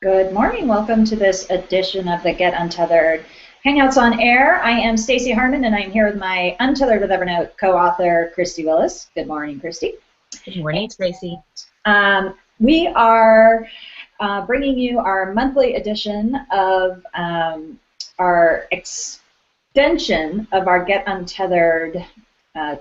Good morning. Welcome to this edition of the Get Untethered Hangouts on Air. I am Stacy Harmon, and I'm here with my Untethered with Evernote co-author, Christy Willis. Good morning, Christy. Good morning, Stacy. We are bringing you our monthly edition of our extension of our Get Untethered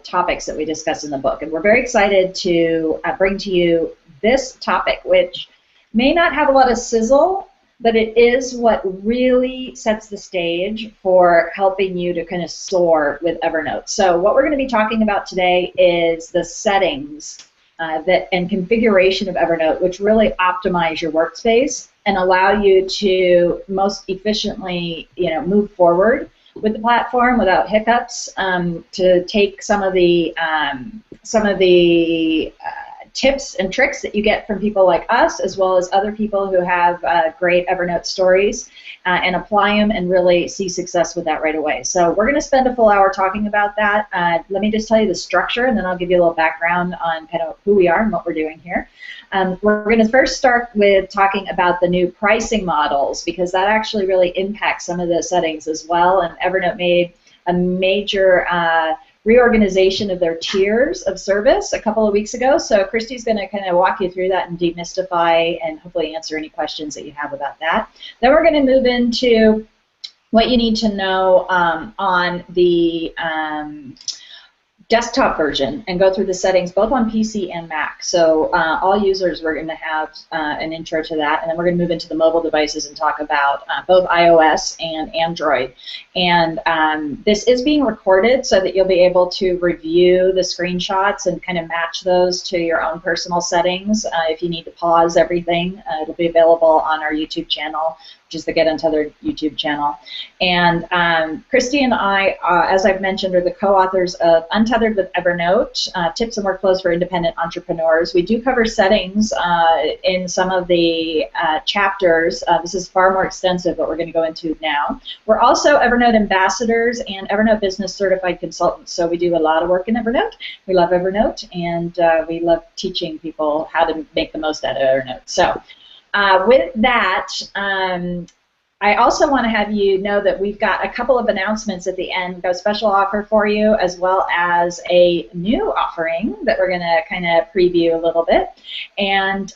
topics that we discuss in the book. And we're very excited to bring to you this topic, which may not have a lot of sizzle, but it is what really sets the stage for helping you to kind of soar with Evernote. So what we're going to be talking about today is the settings and configuration of Evernote, which really optimize your workspace and allow you to most efficiently, move forward with the platform without hiccups. To take some of the tips and tricks that you get from people like us, as well as other people who have great Evernote stories, and apply them and really see success with that right away. So we're going to spend a full hour talking about that. Let me just tell you the structure, and then I'll give you a little background on kind of who we are and what we're doing here. We're going to first start with talking about the new pricing models, because that actually really impacts some of the settings as well, and Evernote made a major reorganization of their tiers of service a couple of weeks ago. So Christy's going to kind of walk you through that and demystify and hopefully answer any questions that you have about that. Then we're going to move into what you need to know on the desktop version and go through the settings both on PC and Mac. So all users, we're going to have an intro to that, and then we're going to move into the mobile devices and talk about both iOS and Android. And this is being recorded so that you'll be able to review the screenshots and kind of match those to your own personal settings. If you need to pause everything, it'll be available on our YouTube channel, which is the Get Untethered YouTube channel. And Christy and I, as I've mentioned, are the co-authors of Untethered with Evernote, Tips and Workflows for Independent Entrepreneurs. We do cover settings in some of the chapters. This is far more extensive, but we're going to go into now. We're also Evernote ambassadors and Evernote Business Certified Consultants, so we do a lot of work in Evernote. We love Evernote, and we love teaching people how to make the most out of Evernote. So with that, I also want to have you know that we've got a couple of announcements at the end, a special offer for you, as well as a new offering that we're going to kind of preview a little bit. And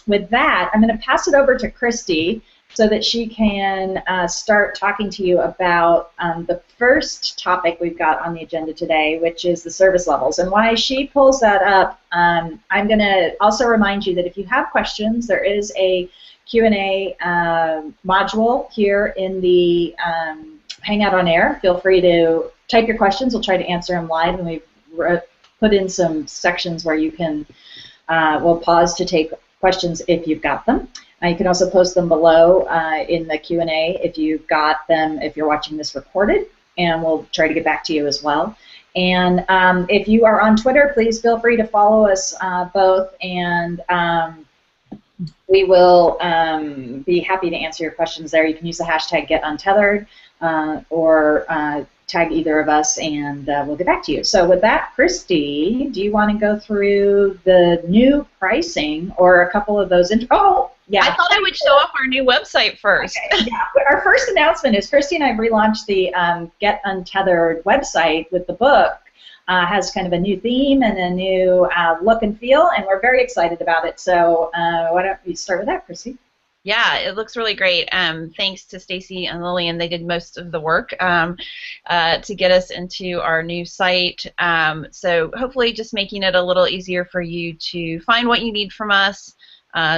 with that, I'm going to pass it over to Christy so that she can start talking to you about the first topic we've got on the agenda today, which is the service levels. And why she pulls that up, I'm going to also remind you that if you have questions, there is a Q&A module here in the Hangout on Air. Feel free to type your questions. We'll try to answer them live, and we've put in some sections where you can, we'll pause to take questions if you've got them. You can also post them below in the Q&A if you've got them, if you're watching this recorded, and we'll try to get back to you as well. And if you are on Twitter, please feel free to follow us both, and we will be happy to answer your questions there. You can use the hashtag GetUntethered or tag either of us, and we'll get back to you. So with that, Christy, do you want to go through the new pricing or a couple of those? Oh, yeah. I thought I would show off our new website first. Okay, yeah. Our first announcement is Christy and I have relaunched the Get Untethered website with the book. Has kind of a new theme and a new look and feel, and we're very excited about it. So why don't we start with that, Christy? Yeah, it looks really great. Thanks to Stacy and Lillian. They did most of the work to get us into our new site. So hopefully just making it a little easier for you to find what you need from us,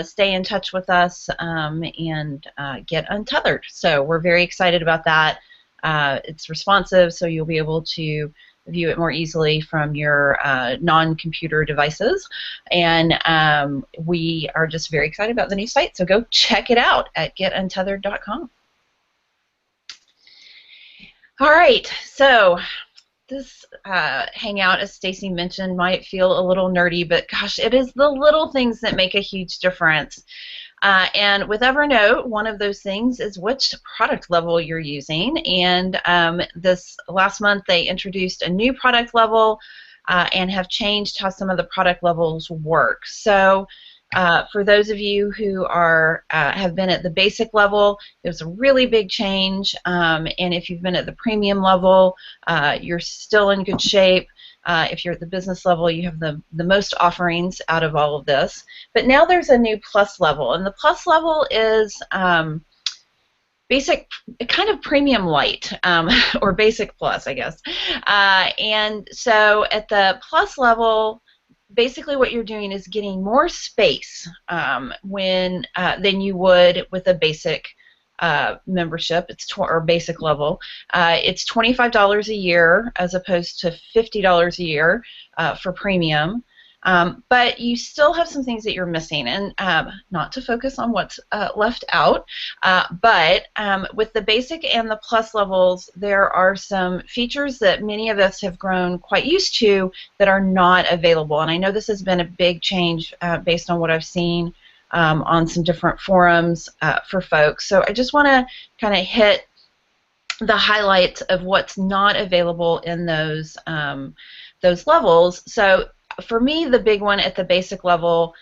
stay in touch with us, and get untethered. So we're very excited about that. It's responsive, so you'll be able to view it more easily from your non-computer devices, and we are just very excited about the new site, so go check it out at getuntethered.com. All right, so this hangout, as Stacy mentioned, might feel a little nerdy, but gosh, it is the little things that make a huge difference. And with Evernote, one of those things is which product level you're using. And this last month, they introduced a new product level and have changed how some of the product levels work. So For those of you who are have been at the basic level, there's a really big change, and if you've been at the premium level, you're still in good shape. If you're at the business level, you have the most offerings out of all of this. But now there's a new plus level, and the plus level is basic, kind of premium light, or basic plus, I guess. And so at the plus level, basically what you're doing is getting more space than you would with a basic membership. Or basic level. It's $25 a year as opposed to $50 a year for premium. But you still have some things that you're missing, and not to focus on what's left out, but with the basic and the plus levels, there are some features that many of us have grown quite used to that are not available. And I know this has been a big change based on what I've seen on some different forums for folks. So I just want to kind of hit the highlights of what's not available in those levels. So for me, the big one at the basic level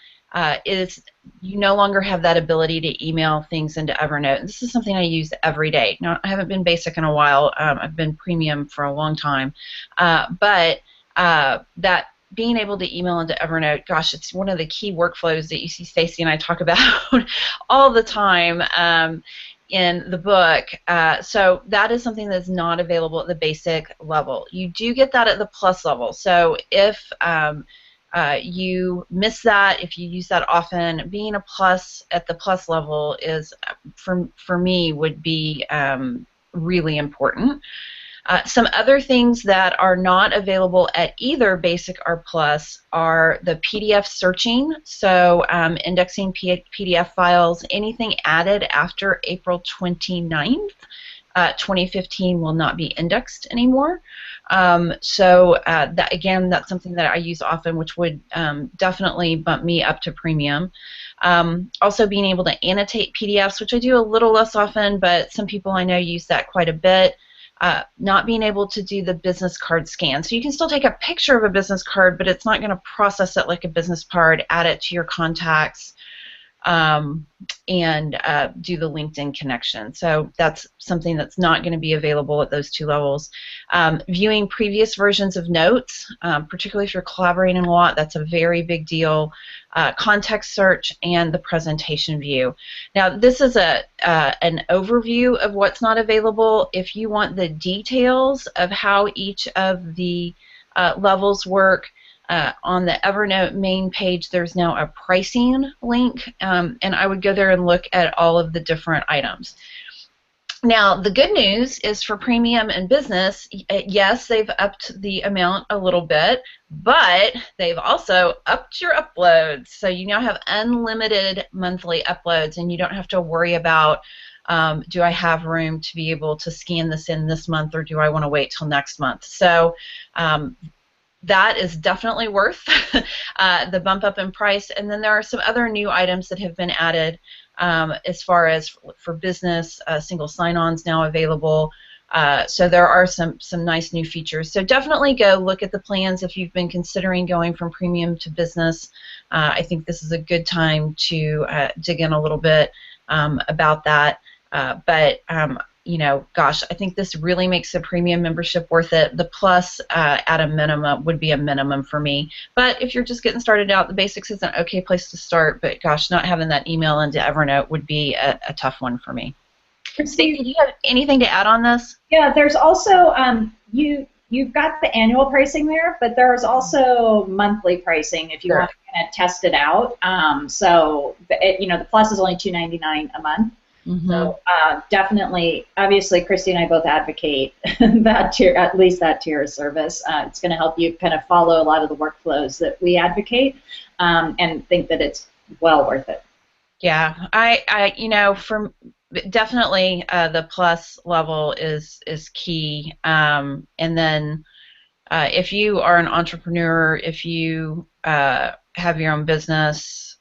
is you no longer have that ability to email things into Evernote. And this is something I use every day. Now, I haven't been basic in a while. I've been premium for a long time. But that being able to email into Evernote, gosh, it's one of the key workflows that you see Stacy and I talk about all the time in the book. So that is something that's not available at the basic level. You do get that at the plus level. So if you miss that, if you use that often, being a plus at the plus level is, for me, would be really important. Some other things that are not available at either basic or plus are the PDF searching, so indexing PDF files. Anything added after April 29th, 2015 will not be indexed anymore. That, again, that's something that I use often, which would definitely bump me up to premium. Also being able to annotate PDFs, which I do a little less often, but some people I know use that quite a bit. Not being able to do the business card scan. So you can still take a picture of a business card, but it's not going to process it like a business card, add it to your contacts, and do the LinkedIn connection. So that's something that's not going to be available at those two levels. Viewing previous versions of notes, particularly if you're collaborating a lot, that's a very big deal. Context search and the presentation view. Now, this is an overview of what's not available. If you want the details of how each of the levels work, on the Evernote main page, there's now a pricing link, and I would go there and look at all of the different items. Now, the good news is for premium and business, yes, they've upped the amount a little bit, but they've also upped your uploads. So you now have unlimited monthly uploads, and you don't have to worry about, do I have room to be able to scan this in this month, or do I want to wait till next month? So that is definitely worth the bump up in price. And then there are some other new items that have been added as far as for business. Single sign-ons now available. So there are some nice new features. So definitely go look at the plans if you've been considering going from premium to business. I think this is a good time to dig in a little bit about that. But you know, gosh, I think this really makes the premium membership worth it. The plus, at a minimum, would be a minimum for me. But if you're just getting started out, the basics is an okay place to start. But gosh, not having that email into Evernote would be a tough one for me. Stacey, do you have anything to add on this? Yeah, there's also you've got the annual pricing there, but there's also monthly pricing if you want to kind of test it out. So the plus is only $2.99 a month. Mm-hmm. So definitely, obviously, Christy and I both advocate that tier, at least that tier of service. It's going to help you kind of follow a lot of the workflows that we advocate, and think that it's well worth it. Yeah, for definitely the plus level is key, and then if you are an entrepreneur, if you have your own business.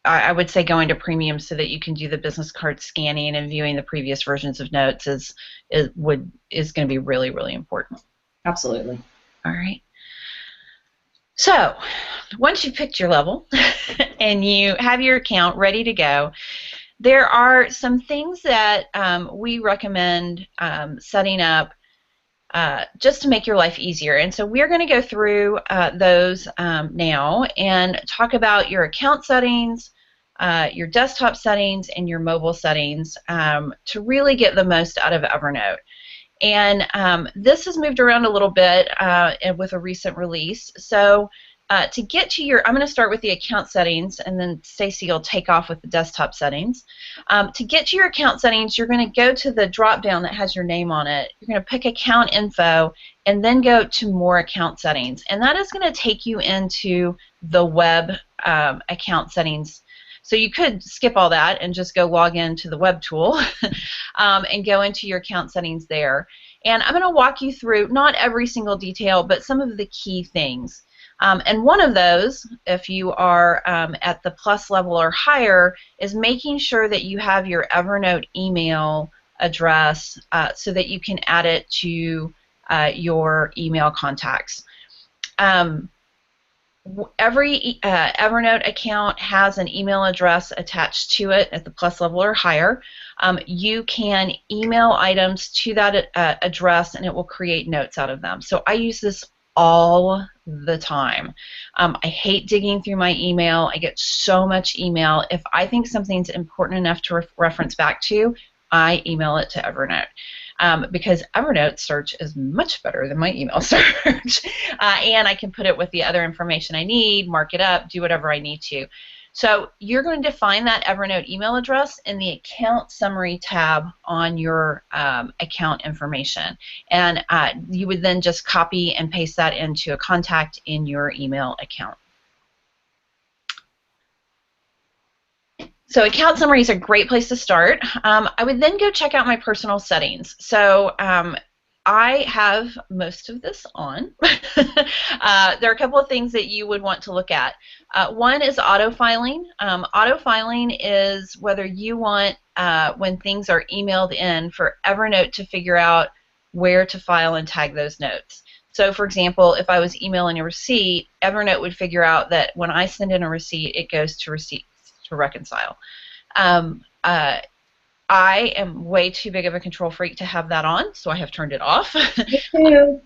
I would say going to premium so that you can do the business card scanning and viewing the previous versions of notes is going to be really, really important. Absolutely. All right. So once you've picked your level and you have your account ready to go, there are some things that we recommend setting up just to make your life easier. And so we're going to go through those now and talk about your account settings, your desktop settings, and your mobile settings to really get the most out of Evernote. And this has moved around a little bit with a recent release. So to get to your, I'm going to start with the account settings, and then Stacy will take off with the desktop settings. To get to your account settings, you're going to go to the drop-down that has your name on it. You're going to pick Account Info, and then go to More Account Settings. And that is going to take you into the web account settings. So you could skip all that and just go log into the web tool and go into your account settings there. And I'm going to walk you through not every single detail, but some of the key things. And one of those, if you are at the plus level or higher, is making sure that you have your Evernote email address so that you can add it to your email contacts. Every Evernote account has an email address attached to it at the plus level or higher. You can email items to that address, and it will create notes out of them. So I use this all the time. I hate digging through my email. I get so much email. If I think something's important enough to reference back to, I email it to Evernote. Because Evernote search is much better than my email search. And I can put it with the other information I need, mark it up, do whatever I need to. So you're going to find that Evernote email address in the Account Summary tab on your account information. And you would then just copy and paste that into a contact in your email account. So account summary is a great place to start. I would then go check out my personal settings. So I have most of this on. There are a couple of things that you would want to look at. One is auto-filing. Auto-filing is whether you want, when things are emailed in, for Evernote to figure out where to file and tag those notes. So, for example, if I was emailing a receipt, Evernote would figure out that when I send in a receipt, it goes to receipts to reconcile. I am way too big of a control freak to have that on, so I have turned it off. Me too.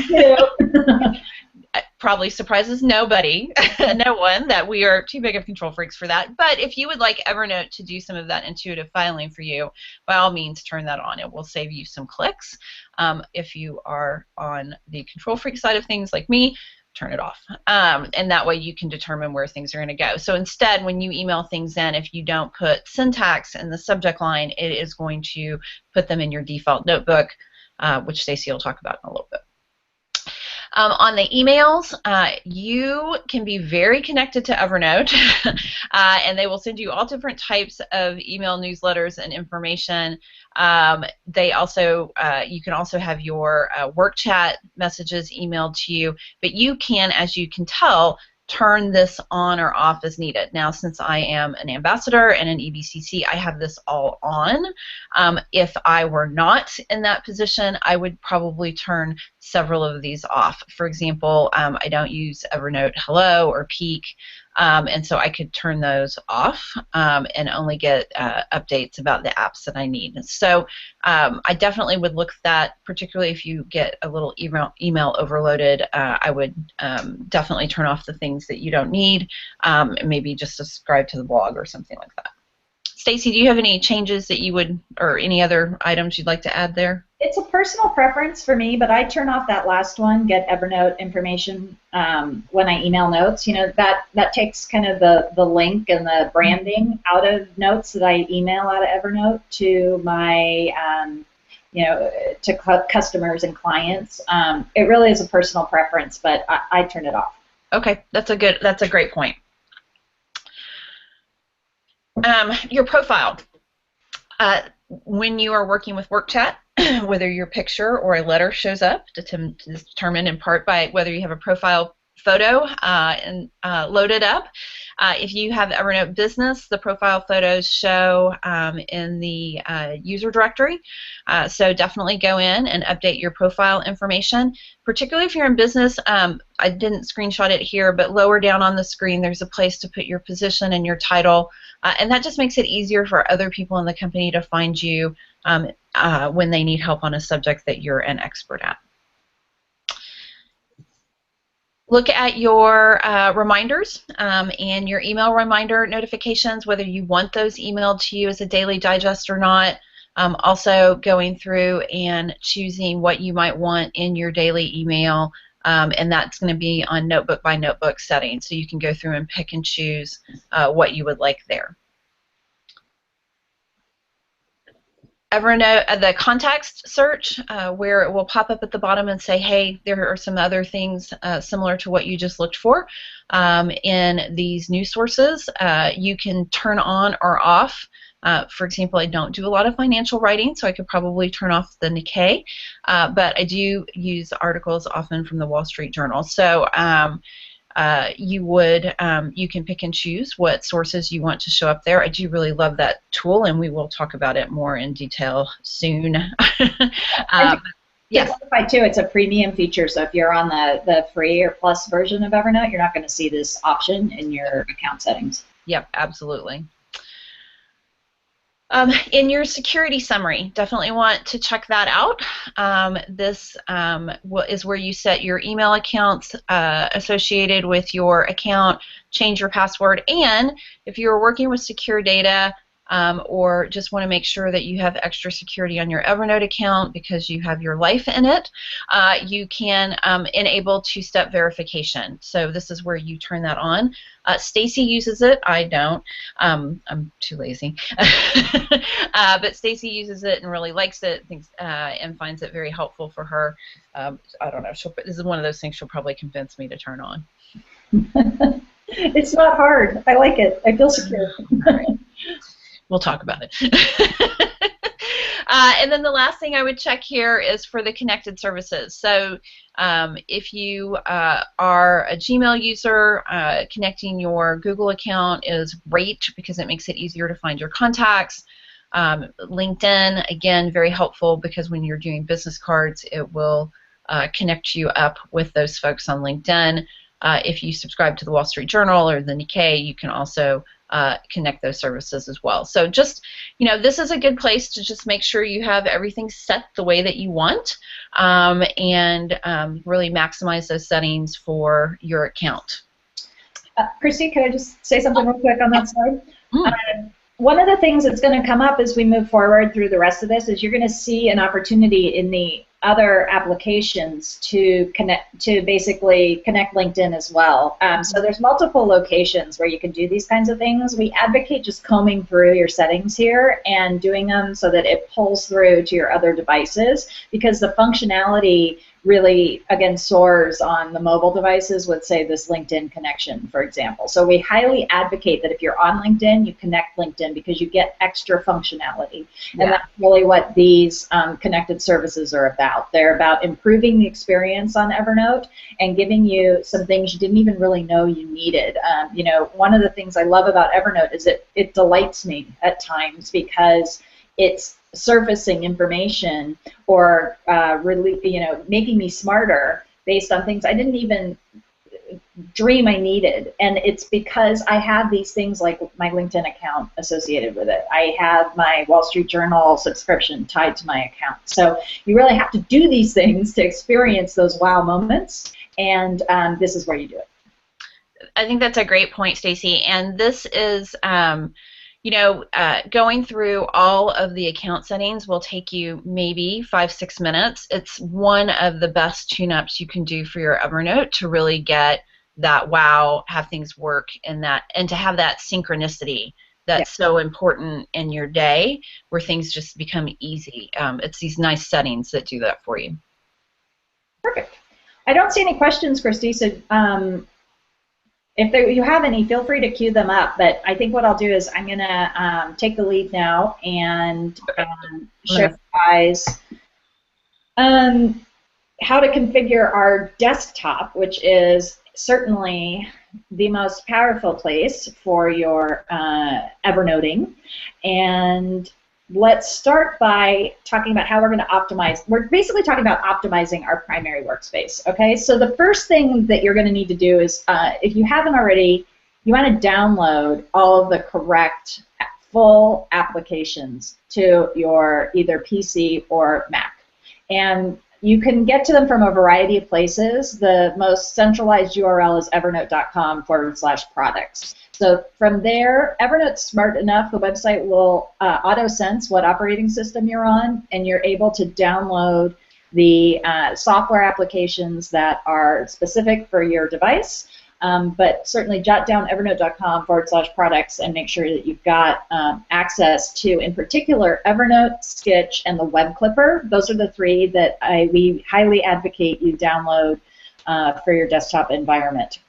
Me too. Probably surprises nobody, no one, that we are too big of control freaks for that. But if you would like Evernote to do some of that intuitive filing for you, by all means, turn that on. It will save you some clicks. If you are on the control freak side of things like me, turn it off. And that way you can determine where things are going to go. So instead, when you email things in, if you don't put syntax in the subject line, it is going to put them in your default notebook, which Stacey will talk about in a little bit. On the emails, you can be very connected to Evernote, and they will send you all different types of email newsletters and information. They also, you can also have your work chat messages emailed to you, but you can, as you can tell, turn this on or off as needed. Now, since I am an ambassador and an EBCC, I have this all on. If I were not in that position, I would probably turn several of these off. For example, I don't use Evernote Hello or Peak, and so I could turn those off and only get updates about the apps that I need. So I definitely would look at that, particularly if you get a little email overloaded. I would definitely turn off the things that you don't need, maybe just subscribe to the blog or something like that. Stacy, do you have any changes that you would, or any other items you'd like to add there? It's a personal preference for me, but I turn off that last one, get Evernote information when I email notes. You know, that takes kind of the link and the branding out of notes that I email out of Evernote to my, you know, to customers and clients. It really is a personal preference, but I turn it off. Okay, that's a great point. Your profile. When you are working with work chat, whether your picture or a letter shows up, determined in part by whether you have a profile photo loaded up, If you have Evernote Business, the profile photos show in the user directory. So definitely go in and update your profile information, particularly if you're in business. I didn't screenshot it here, but lower down on the screen there's a place to put your position and your title, and that just makes it easier for other people in the company to find you when they need help on a subject that you're an expert at. Look at your reminders and your email reminder notifications, whether you want those emailed to you as a daily digest or not. Also going through and choosing what you might want in your daily email, and that's going to be on notebook by notebook settings, so you can go through and pick and choose what you would like there. Evernote, the context search, where it will pop up at the bottom and say, hey, there are some other things similar to what you just looked for in these news sources. You can turn on or off. For example, I don't do a lot of financial writing, so I could probably turn off the Nikkei, but I do use articles often from the Wall Street Journal. So you can pick and choose what sources you want to show up there. I do really love that tool, and we will talk about it more in detail soon. Yes. To clarify too, it's a premium feature, so if you're on the free or plus version of Evernote, you're not going to see this option in your account settings. Yep, absolutely. In your security summary, definitely want to check that out. This is where you set your email accounts associated with your account, change your password, and if you're working with secure data or just want to make sure that you have extra security on your Evernote account because you have your life in it, you can enable two-step verification. So this is where you turn that on. Stacy uses it. I don't. I'm too lazy. But Stacy uses it and really likes it, and finds it very helpful for her. I don't know. This is one of those things she'll probably convince me to turn on. It's not hard. I like it. I feel secure. All right. We'll talk about it. And then the last thing I would check here is for the connected services. So if you are a Gmail user, connecting your Google account is great because it makes it easier to find your contacts. LinkedIn, again, very helpful because when you're doing business cards, it will connect you up with those folks on LinkedIn. If you subscribe to the Wall Street Journal or the Nikkei, you can also connect those services as well. So just, this is a good place to just make sure you have everything set the way that you want, and really maximize those settings for your account. Christy, can I just say something real quick on that slide? One of the things that's going to come up as we move forward through the rest of this is you're going to see an opportunity in the other applications to basically connect LinkedIn as well. So there's multiple locations where you can do these kinds of things. We advocate just combing through your settings here and doing them so that it pulls through to your other devices, because the functionality really, again, soars on the mobile devices with, say, this LinkedIn connection, for example. So we highly advocate that if you're on LinkedIn, you connect LinkedIn because you get extra functionality. Yeah. And that's really what these connected services are about. They're about improving the experience on Evernote and giving you some things you didn't even really know you needed. One of the things I love about Evernote is it delights me at times because it's surfacing information or really, making me smarter based on things I didn't even dream I needed. And it's because I have these things like my LinkedIn account associated with it. I have my Wall Street Journal subscription tied to my account. So you really have to do these things to experience those wow moments, and this is where you do it. I think that's a great point, Stacy. And this is going through all of the account settings will take you maybe 5-6 minutes. It's one of the best tune-ups you can do for your Evernote to really get that wow, have things work in that, and to have that synchronicity that's so important in your day where things just become easy. It's these nice settings that do that for you. Perfect. I don't see any questions, Christy, so if you have any, feel free to queue them up, but I think what I'll do is I'm going to take the lead now and show you guys how to configure our desktop, which is certainly the most powerful place for your Evernoting. And let's start by talking about how we're going to optimize. We're basically talking about optimizing our primary workspace, okay? So the first thing that you're going to need to do is, if you haven't already, you want to download all of the correct full applications to your either PC or Mac. And you can get to them from a variety of places. The most centralized URL is evernote.com/products. So from there, Evernote's smart enough, the website will auto-sense what operating system you're on, and you're able to download the software applications that are specific for your device. But certainly jot down evernote.com/products and make sure that you've got access to, in particular, Evernote, Skitch, and the Web Clipper. Those are the three that we highly advocate you download for your desktop environment.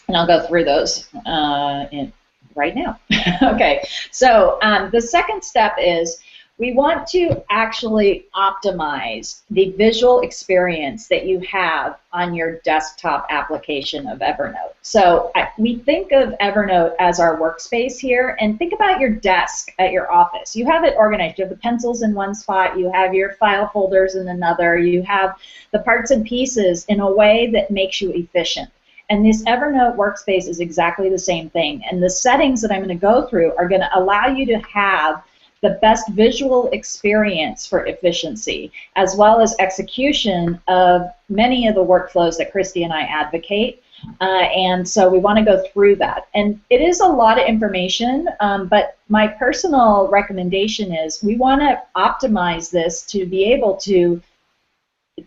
And I'll go through those right now. Okay, so the second step is we want to actually optimize the visual experience that you have on your desktop application of Evernote. So we think of Evernote as our workspace here, and think about your desk at your office. You have it organized. You have the pencils in one spot, you have your file folders in another, you have the parts and pieces in a way that makes you efficient. And this Evernote workspace is exactly the same thing. And the settings that I'm going to go through are going to allow you to have the best visual experience for efficiency, as well as execution of many of the workflows that Christy and I advocate. And so we want to go through that. And it is a lot of information, but my personal recommendation is we want to optimize this to be able to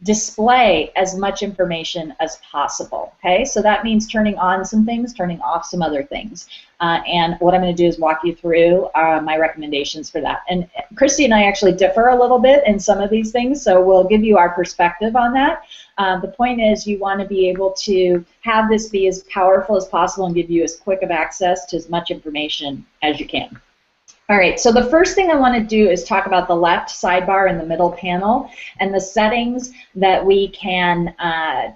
display as much information as possible, okay? So that means turning on some things, turning off some other things. And what I'm going to do is walk you through my recommendations for that. And Christy and I actually differ a little bit in some of these things, so we'll give you our perspective on that. The point is you want to be able to have this be as powerful as possible and give you as quick of access to as much information as you can. All right, so the first thing I want to do is talk about the left sidebar in the middle panel and the settings that we can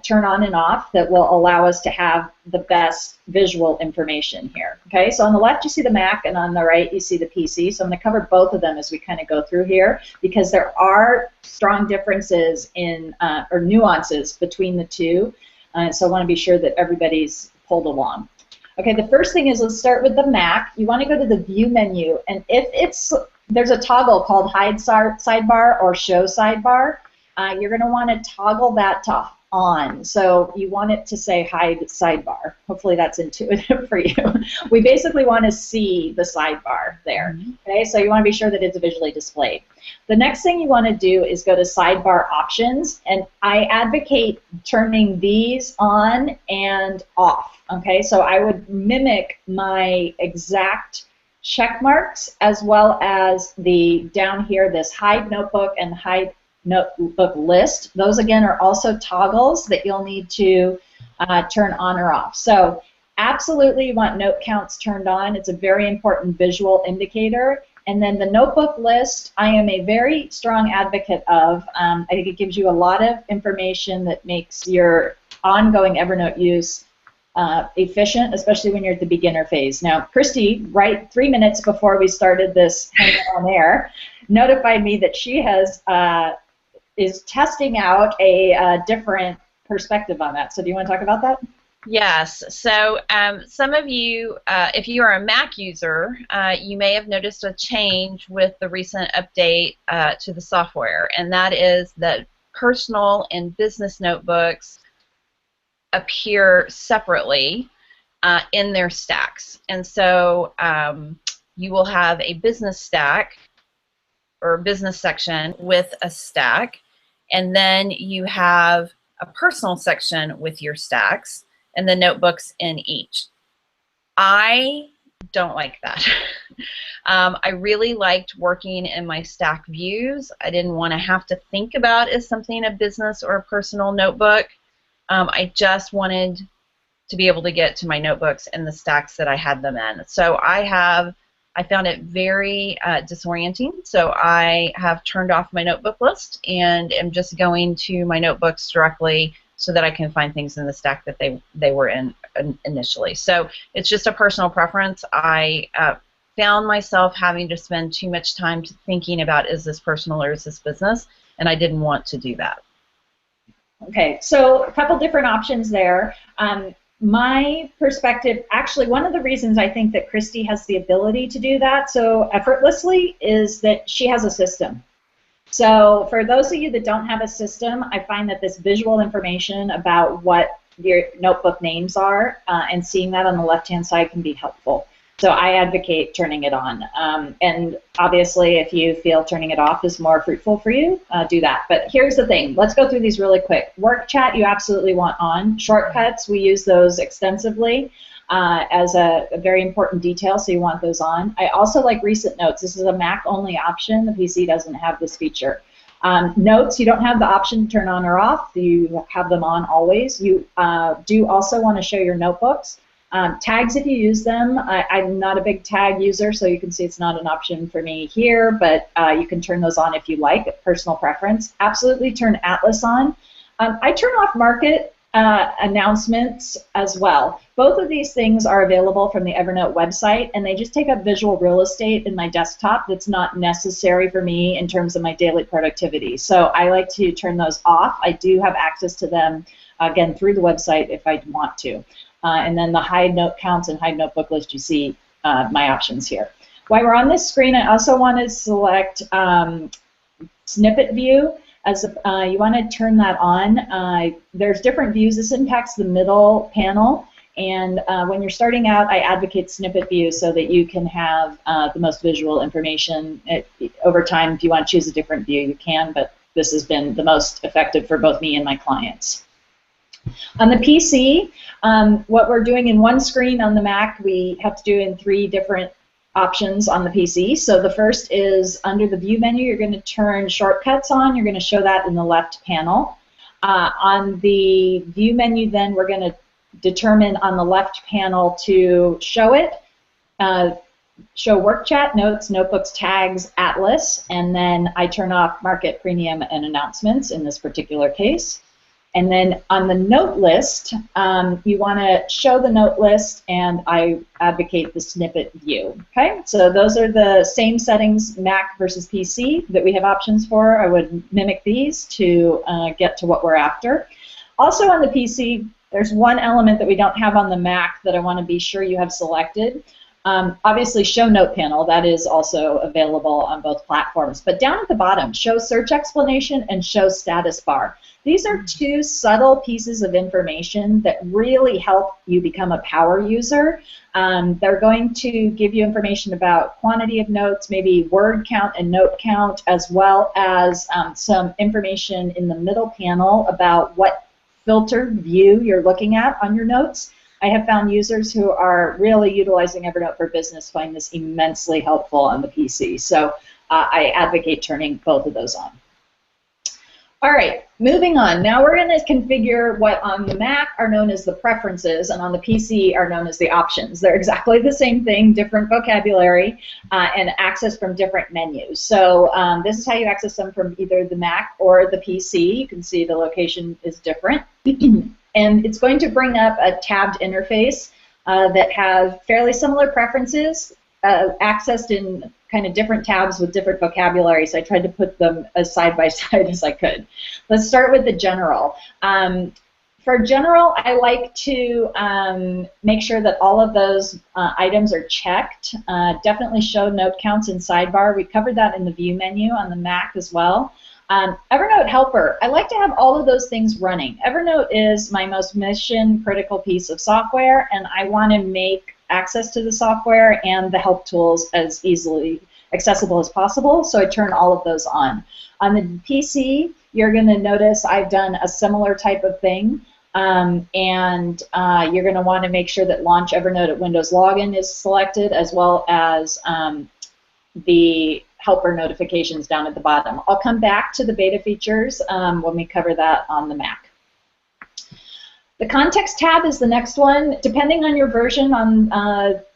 turn on and off that will allow us to have the best visual information here. Okay, so on the left you see the Mac and on the right you see the PC. So I'm going to cover both of them as we kind of go through here because there are strong differences in or nuances between the two. So I want to be sure that everybody's pulled along. Okay, the first thing is let's start with the Mac. You want to go to the View menu, and if there's a toggle called Hide Sidebar or Show Sidebar, you're going to want to toggle that to on. So you want it to say Hide Sidebar. Hopefully that's intuitive for you. We basically want to see the sidebar there. Okay, so you want to be sure that it's visually displayed. The next thing you want to do is go to Sidebar Options, and I advocate turning these on and off. Okay, so I would mimic my exact check marks as well as the down here, this Hide Notebook and Hide Notebook List. Those again are also toggles that you'll need to turn on or off. So absolutely you want note counts turned on. It's a very important visual indicator. And then the notebook list, I am a very strong advocate of. I think it gives you a lot of information that makes your ongoing Evernote use efficient, especially when you're at the beginner phase. Now, Christy, right 3 minutes before we started this on air, notified me that she has is testing out a different perspective on that. So do you want to talk about that? Yes. So some of you, if you are a Mac user, you may have noticed a change with the recent update to the software, and that is that personal and business notebooks appear separately in their stacks. And so you will have a business stack or business section with a stack, and then you have a personal section with your stacks and the notebooks in each. I don't like that. I really liked working in my stack views. I didn't want to have to think about is something a business or a personal notebook. I just wanted to be able to get to my notebooks and the stacks that I had them in. So I found it very disorienting, so I have turned off my notebook list and am just going to my notebooks directly so that I can find things in the stack that they were in initially. So it's just a personal preference. I found myself having to spend too much time thinking about, is this personal or is this business, and I didn't want to do that. Okay, so a couple different options there. My perspective, actually, one of the reasons I think that Christy has the ability to do that so effortlessly is that she has a system. So for those of you that don't have a system, I find that this visual information about what your notebook names are and seeing that on the left-hand side can be helpful. So I advocate turning it on. And obviously, if you feel turning it off is more fruitful for you, do that. But here's the thing. Let's go through these really quick. Work chat you absolutely want on. Shortcuts, we use those extensively as a very important detail, so you want those on. I also like recent notes. This is a Mac-only option. The PC doesn't have this feature. Notes, you don't have the option to turn on or off. You have them on always. You do also want to show your notebooks. Tags, if you use them, I'm not a big tag user, so you can see it's not an option for me here, but you can turn those on if you like, personal preference. Absolutely turn Atlas on. I turn off market announcements as well. Both of these things are available from the Evernote website, and they just take up visual real estate in my desktop that's not necessary for me in terms of my daily productivity. So I like to turn those off. I do have access to them, again, through the website if I want to. And then the hide note counts and hide notebook list, you see my options here. While we're on this screen, I also want to select snippet view. As you want to turn that on. There's different views. This impacts the middle panel. And when you're starting out, I advocate snippet view so that you can have the most visual information. Over time, if you want to choose a different view, you can, but this has been the most effective for both me and my clients. On the PC, what we're doing in one screen on the Mac, we have to do in 3 different options on the PC. So the first is under the View menu, you're going to turn Shortcuts on. You're going to show that in the left panel. On the View menu, then, we're going to determine on the left panel to show it, show Work Chat, Notes, Notebooks, Tags, Atlas, and then I turn off Market, Premium, and Announcements in this particular case. And then on the note list, you want to show the note list, and I advocate the snippet view. Okay, so those are the same settings, Mac versus PC, that we have options for. I would mimic these to get to what we're after. Also on the PC, there's one element that we don't have on the Mac that I want to be sure you have selected. Obviously, show note panel, that is also available on both platforms. But down at the bottom, show search explanation and show status bar. These are 2 subtle pieces of information that really help you become a power user. They're going to give you information about quantity of notes, maybe word count and note count, as well as some information in the middle panel about what filtered view you're looking at on your notes. I have found users who are really utilizing Evernote for Business find this immensely helpful on the PC. So I advocate turning both of those on. All right, moving on. Now we're going to configure what on the Mac are known as the preferences and on the PC are known as the options. They're exactly the same thing, different vocabulary, and access from different menus. So this is how you access them from either the Mac or the PC. You can see the location is different. And it's going to bring up a tabbed interface that has fairly similar preferences accessed in kind of different tabs with different vocabulary, so I tried to put them as side by side as I could. Let's start with the general. For general, I like to make sure that all of those items are checked. Definitely show note counts in sidebar. We covered that in the View menu on the Mac as well. Evernote Helper, I like to have all of those things running. Evernote is my most mission-critical piece of software, and I want to make access to the software and the help tools as easily accessible as possible, so I turn all of those on. On the PC, you're going to notice I've done a similar type of thing, and you're going to want to make sure that Launch Evernote at Windows Login is selected, as well as the helper notifications down at the bottom. I'll come back to the beta features when we cover that on the Mac. The context tab is the next one. Depending on your version on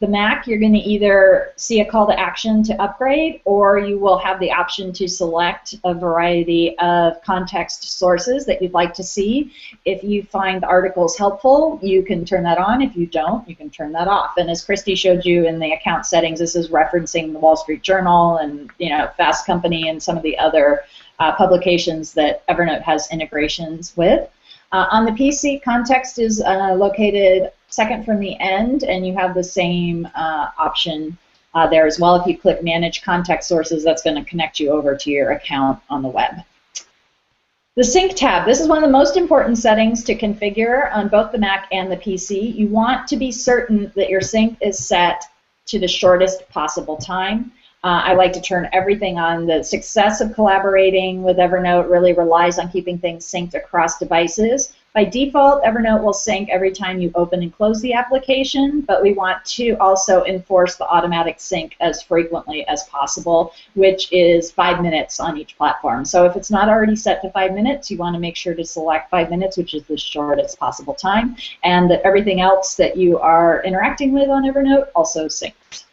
the Mac, you're going to either see a call to action to upgrade, or you will have the option to select a variety of context sources that you'd like to see. If you find the articles helpful, you can turn that on. If you don't, you can turn that off. And as Christy showed you in the account settings, this is referencing the Wall Street Journal and Fast Company and some of the other publications that Evernote has integrations with. On the PC, context is located second from the end, and you have the same option there as well. If you click Manage Context Sources, that's going to connect you over to your account on the web. The Sync tab, this is one of the most important settings to configure on both the Mac and the PC. You want to be certain that your sync is set to the shortest possible time. I like to turn everything on. The success of collaborating with Evernote really relies on keeping things synced across devices. By default, Evernote will sync every time you open and close the application, but we want to also enforce the automatic sync as frequently as possible, which is 5 minutes on each platform. So if it's not already set to 5 minutes, you want to make sure to select 5 minutes, which is the shortest possible time, and that everything else that you are interacting with on Evernote also syncs.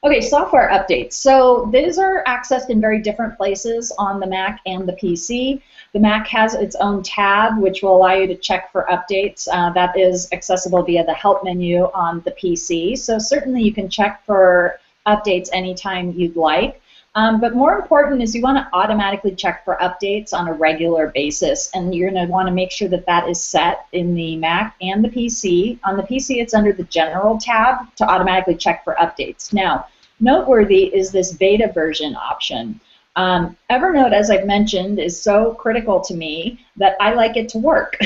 Okay, software updates. So these are accessed in very different places on the Mac and the PC. The Mac has its own tab, which will allow you to check for updates. That is accessible via the Help menu on the PC. So certainly you can check for updates anytime you'd like. But more important is you want to automatically check for updates on a regular basis, and you're going to want to make sure that that is set in the Mac and the PC. On the PC, it's under the General tab to automatically check for updates. Now, noteworthy is this beta version option. Evernote, as I've mentioned, is so critical to me that I like it to work.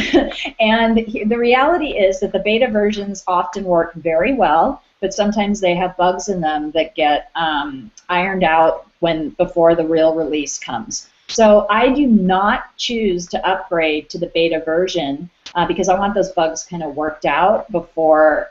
And the reality is that the beta versions often work very well, but sometimes they have bugs in them that get ironed out before the real release comes. So I do not choose to upgrade to the beta version because I want those bugs kind of worked out before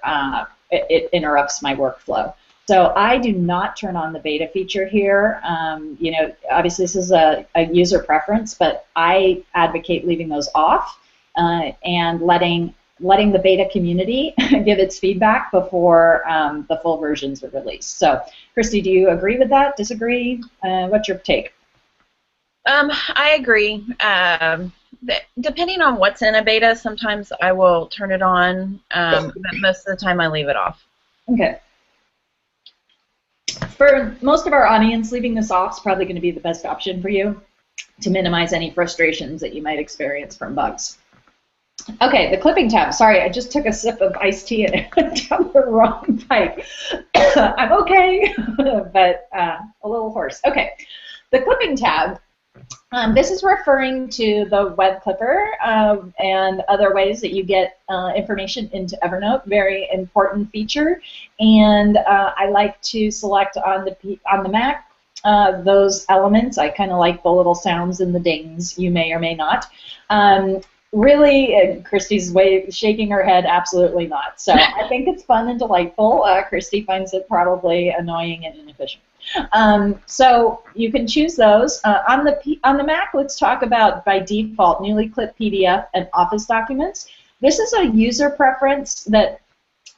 it interrupts my workflow. So I do not turn on the beta feature here. Obviously this is a user preference, but I advocate leaving those off and letting the beta community give its feedback before the full versions are released. So, Christy, do you agree with that? Disagree? What's your take? I agree. Depending on what's in a beta, sometimes I will turn it on, but most of the time I leave it off. Okay. For most of our audience, leaving this off is probably going to be the best option for you to minimize any frustrations that you might experience from bugs. Okay, the clipping tab. Sorry, I just took a sip of iced tea and it went down the wrong pipe. I'm okay, but a little hoarse. Okay, the clipping tab. This is referring to the Web Clipper and other ways that you get information into Evernote. Very important feature, and I like to select on the Mac those elements. I kind of like the little sounds and the dings. You may or may not. Really, Christy's shaking her head, absolutely not. So I think it's fun and delightful. Christy finds it probably annoying and inefficient. So you can choose those. On the Mac, let's talk about, by default, newly clipped PDF and Office documents. This is a user preference that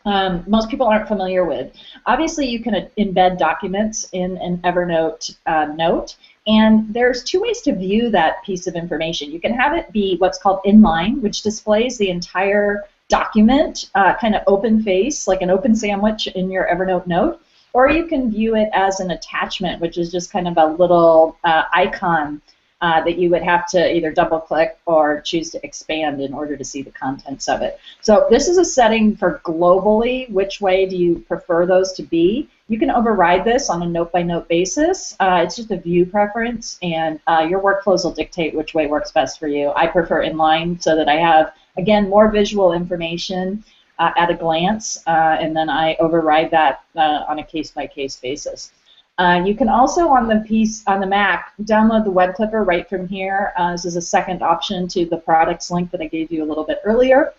most people aren't familiar with. Obviously, you can embed documents in an Evernote note, and there's two ways to view that piece of information. You can have it be what's called inline, which displays the entire document, kind of open face, like an open sandwich in your Evernote note, or you can view it as an attachment, which is just kind of a little icon that you would have to either double-click or choose to expand in order to see the contents of it. So this is a setting for globally. Which way do you prefer those to be? You can override this on a note-by-note basis. It's just a view preference, and your workflows will dictate which way works best for you. I prefer inline so that I have, again, more visual information at a glance, and then I override that on a case-by-case basis. You can also, on the Mac, download the Web Clipper right from here. This is a second option to the products link that I gave you a little bit earlier.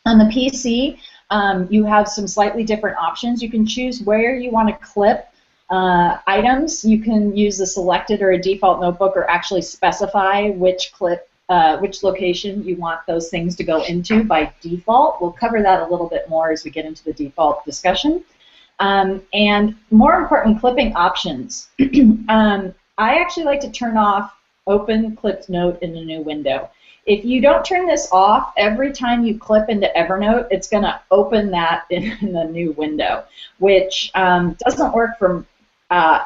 On the PC, you have some slightly different options. You can choose where you want to clip items. You can use a selected or a default notebook, or actually specify which clip which location you want those things to go into by default. We'll cover that a little bit more as we get into the default discussion. And more important, clipping options. I actually like to turn off Open Clipped Note in a new window. If you don't turn this off, every time you clip into Evernote, it's going to open that in a new window, which doesn't work for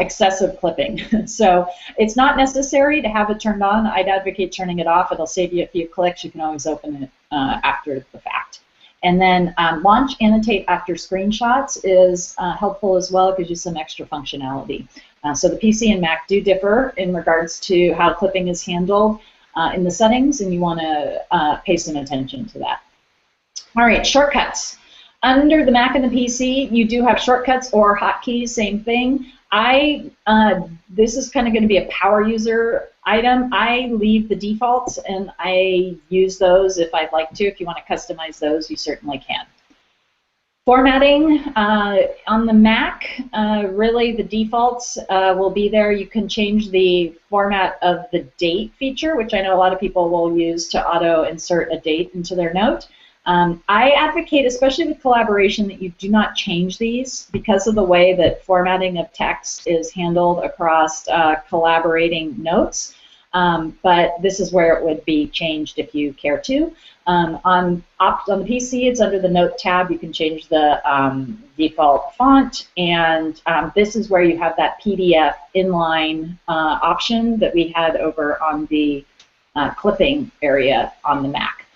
excessive clipping. So it's not necessary to have it turned on. I'd advocate turning it off. It'll save you a few clicks. You can always open it after the fact. And then launch annotate after screenshots is helpful as well. It gives you some extra functionality. So the PC and Mac do differ in regards to how clipping is handled in the settings, and you want to pay some attention to that. All right, shortcuts. Under the Mac and the PC, you do have shortcuts or hotkeys, same thing. This is kind of going to be a power user item. I leave the defaults, and I use those if I'd like to. If you want to customize those, you certainly can. Formatting on the Mac, really the defaults will be there. You can change the format of the date feature, which I know a lot of people will use to auto-insert a date into their note. I advocate, especially with collaboration, that you do not change these because of the way that formatting of text is handled across collaborating notes. But this is where it would be changed if you care to. On the PC, it's under the Note tab. You can change the default font, and this is where you have that PDF inline option that we had over on the clipping area on the Mac.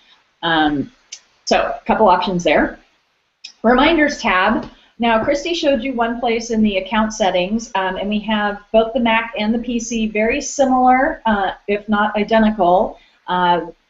So a couple options there. Reminders tab. Now, Christy showed you one place in the account settings, and we have both the Mac and the PC very similar, if not identical.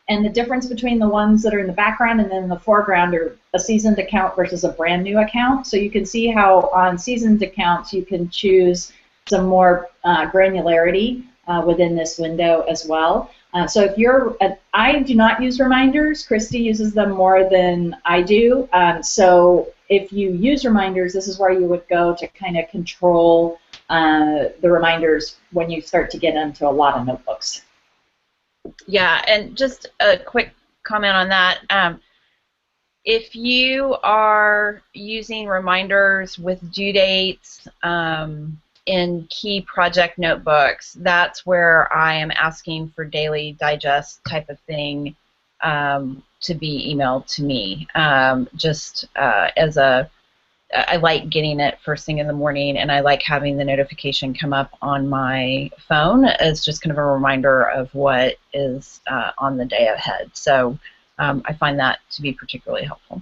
And the difference between the ones that are in the background and then in the foreground are a seasoned account versus a brand new account. So you can see how on seasoned accounts you can choose some more granularity within this window as well. So if you're, I do not use reminders. Christy uses them more than I do. So if you use reminders, this is where you would go to kind of control the reminders when you start to get into a lot of notebooks. Yeah, and just a quick comment on that. If you are using reminders with due dates in key project notebooks, that's where I am asking for daily digest type of thing to be emailed to me. Just as a, I like getting it first thing in the morning, and I like having the notification come up on my phone as just kind of a reminder of what is on the day ahead. So I find that to be particularly helpful.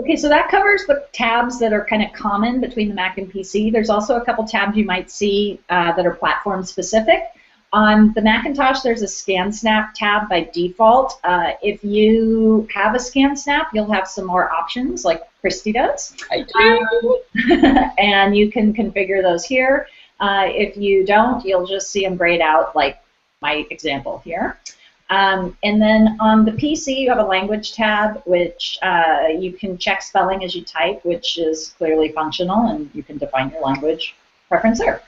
Okay, so that covers the tabs that are kind of common between the Mac and PC. There's also a couple tabs you might see that are platform specific. On the Macintosh, there's a ScanSnap tab by default. If you have a ScanSnap, you'll have some more options, like Christy does. I do. And you can configure those here. If you don't, you'll just see them grayed out, like my example here. And then on the PC, you have a language tab, which you can check spelling as you type, which is clearly functional, and you can define your language preference there.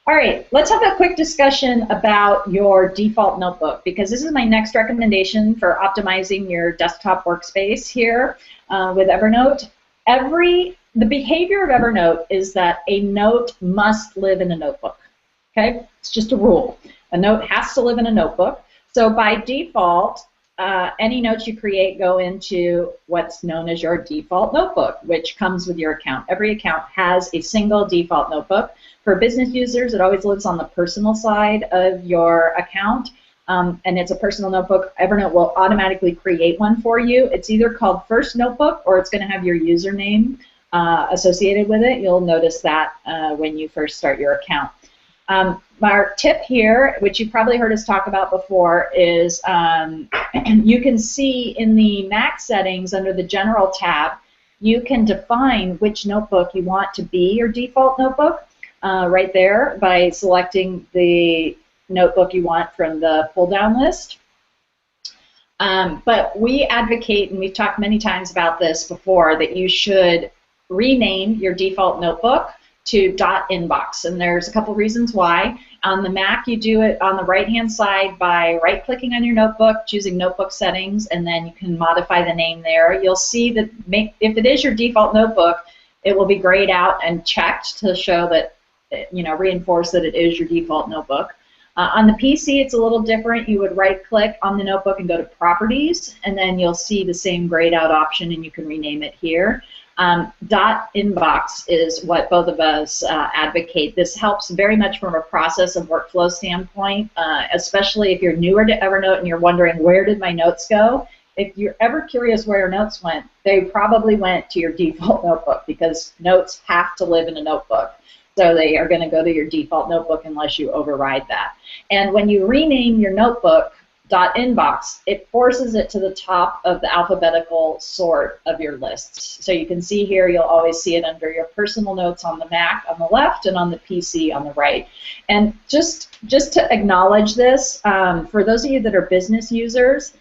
All right, let's have a quick discussion about your default notebook, because this is my next recommendation for optimizing your desktop workspace here with Evernote. The behavior of Evernote is that a note must live in a notebook, okay? It's just a rule. A note has to live in a notebook. So by default, any notes you create go into what's known as your default notebook, which comes with your account. Every account has a single default notebook. For business users, it always lives on the personal side of your account, and it's a personal notebook. Evernote will automatically create one for you. It's either called First Notebook, or it's going to have your username associated with it. You'll notice that when you first start your account. Our tip here, which you've probably heard us talk about before, is you can see in the Mac settings under the General tab, you can define which notebook you want to be your default notebook right there by selecting the notebook you want from the pull-down list. But we advocate, and we've talked many times about this before, that you should rename your default notebook to .inbox, and there's a couple reasons why. On the Mac, you do it on the right-hand side by right-clicking on your notebook, choosing Notebook Settings, and then you can modify the name there. You'll see that if it is your default notebook, it will be grayed out and checked to show that, reinforce that it is your default notebook. On the PC, it's a little different. You would right-click on the notebook and go to Properties, and then you'll see the same grayed out option, and you can rename it here. .inbox is what both of us advocate. This helps very much from a process and workflow standpoint, especially if you're newer to Evernote and you're wondering, where did my notes go? If you're ever curious where your notes went, they probably went to your default notebook, because notes have to live in a notebook. So they are going to go to your default notebook unless you override that. And when you rename your notebook .inbox, it forces it to the top of the alphabetical sort of your lists. So you can see here, you'll always see it under your personal notes on the Mac on the left and on the PC on the right. And just to acknowledge this, for those of you that are business users,